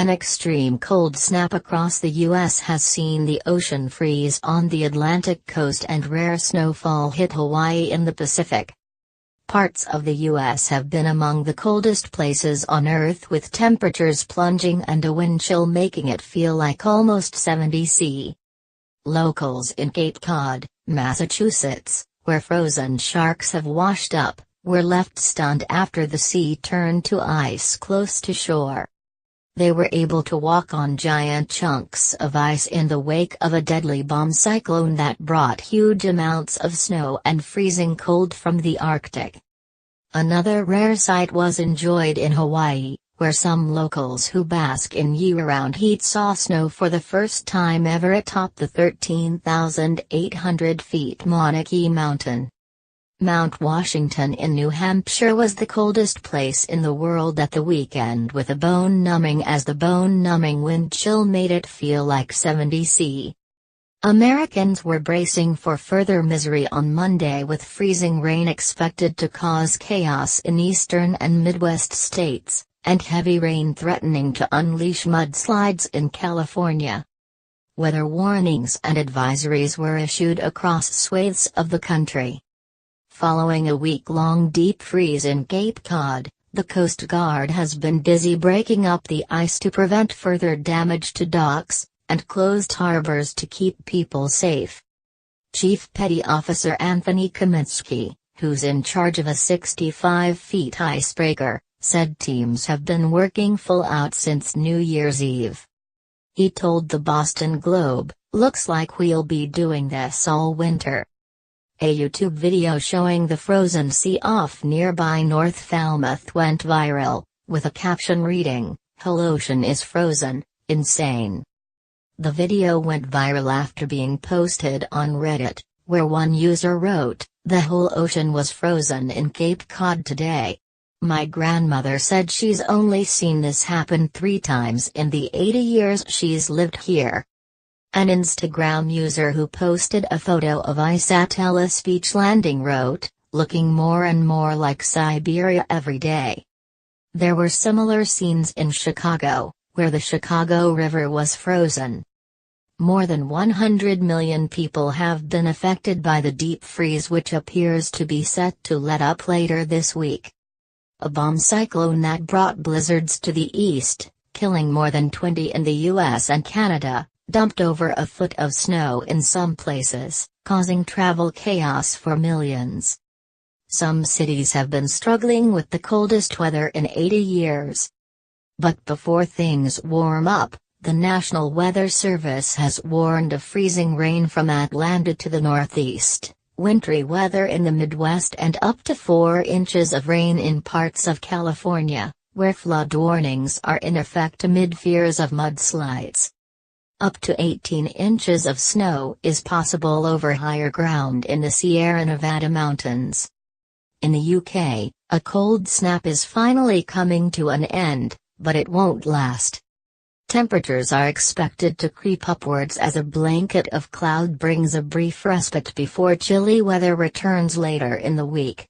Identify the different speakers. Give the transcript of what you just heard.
Speaker 1: An extreme cold snap across the U.S. has seen the ocean freeze on the Atlantic coast and rare snowfall hit Hawaii in the Pacific. Parts of the U.S. have been among the coldest places on Earth, with temperatures plunging and a wind chill making it feel like almost 70 C. Locals in Cape Cod, Massachusetts, where frozen sharks have washed up, were left stunned after the sea turned to ice close to shore. They were able to walk on giant chunks of ice in the wake of a deadly bomb cyclone that brought huge amounts of snow and freezing cold from the Arctic. Another rare sight was enjoyed in Hawaii, where some locals who bask in year-round heat saw snow for the first time ever atop the 13,800 feet Mauna Kea mountain. Mount Washington in New Hampshire was the coldest place in the world at the weekend, with a bone-numbing as the bone-numbing wind chill made it feel like 70 C. Americans were bracing for further misery on Monday, with freezing rain expected to cause chaos in eastern and Midwest states, and heavy rain threatening to unleash mudslides in California. Weather warnings and advisories were issued across swathes of the country. Following a week-long deep freeze in Cape Cod, the Coast Guard has been busy breaking up the ice to prevent further damage to docks, and closed harbors to keep people safe. Chief Petty Officer Anthony Kaminsky, who's in charge of a 65-foot icebreaker, said teams have been working full out since New Year's Eve. He told the Boston Globe, "Looks like we'll be doing this all winter." A YouTube video showing the frozen sea off nearby North Falmouth went viral, with a caption reading, "Whole ocean is frozen, insane." The video went viral after being posted on Reddit, where one user wrote, "The whole ocean was frozen in Cape Cod today. My grandmother said she's only seen this happen 3 times in the 80 years she's lived here." An Instagram user who posted a photo of ice at Ellis Beach Landing wrote, "Looking more and more like Siberia every day." There were similar scenes in Chicago, where the Chicago River was frozen. More than 100 million people have been affected by the deep freeze, which appears to be set to let up later this week. A bomb cyclone that brought blizzards to the east, killing more than 20 in the US and Canada, dumped over a foot of snow in some places, causing travel chaos for millions. Some cities have been struggling with the coldest weather in 80 years. But before things warm up, the National Weather Service has warned of freezing rain from Atlanta to the northeast, wintry weather in the Midwest, and up to 4 inches of rain in parts of California, where flood warnings are in effect amid fears of mudslides. Up to 18 inches of snow is possible over higher ground in the Sierra Nevada mountains. In the UK, a cold snap is finally coming to an end, but it won't last. Temperatures are expected to creep upwards as a blanket of cloud brings a brief respite before chilly weather returns later in the week.